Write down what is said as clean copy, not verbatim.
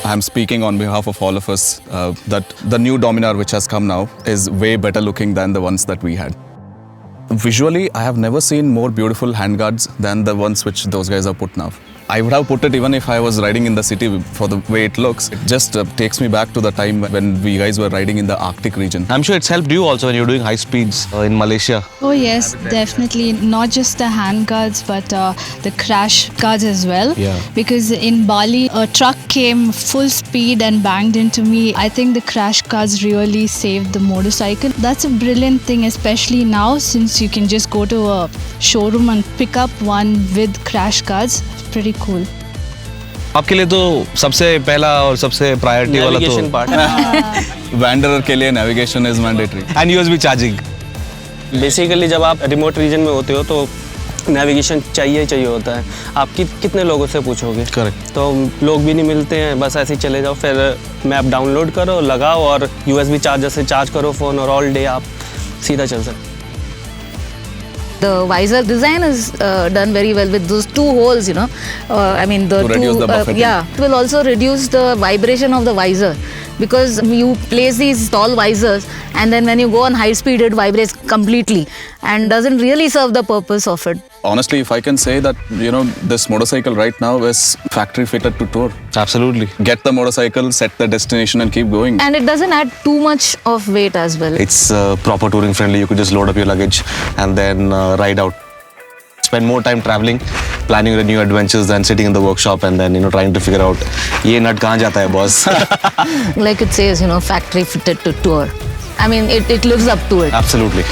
I'm speaking on behalf of all of us that the new Dominar which has come now is way better looking than the ones that we had. Visually, I have never seen more beautiful handguards than the ones which those guys have put now. I would have put it even if I was riding in the city for the way it looks. It just takes me back to the time when we guys were riding in the Arctic region. I'm sure it's helped you also when you're doing high speeds in Malaysia. Oh yes, definitely. Not just the hand guards, but the crash guards as well. Yeah. Because in Bali, a truck came full speed and banged into me. I think the crash guards really saved the motorcycle. That's a brilliant thing, especially now since you can just go to a showroom and pick up one with crash guards. Pretty cool. आपके लिए तो सबसे पहला और सबसे priority वाला तो part Wanderer के लिए navigation is mandatory. and USB charging. Basically जब आप रिमोट रीजन में होते हो तो नेविगेशन चाहिए होता है। आप कितने लोगों से पूछोगे? करेक्ट। तो लोग भी नहीं मिलते हैं, बस ऐसे ही चले जाओ, फिर मैप डाउनलोड करो, लगाओ और USB चार्जर से चार्ज करो फ़ोन और ऑल डे आप सीधा चल सकते। The visor design is done very well with those two holes, you know. I mean, the to reduce the buffeting. it will also reduce the vibration of the visor because you place these tall visors and then when you go on high speed, it vibrates completely and doesn't really serve the purpose of it. Honestly, if I can say that, this motorcycle right now is factory fitted to tour. Absolutely. Get the motorcycle, set the destination and keep going. And it doesn't add too much of weight as well. It's proper touring friendly. You could just load up your luggage and then ride out. Spend more time traveling, planning your new adventures than sitting in the workshop and then trying to figure out ये nut कहाँ जाता है boss. Like it says, factory fitted to tour. I mean, it lives up to it. Absolutely.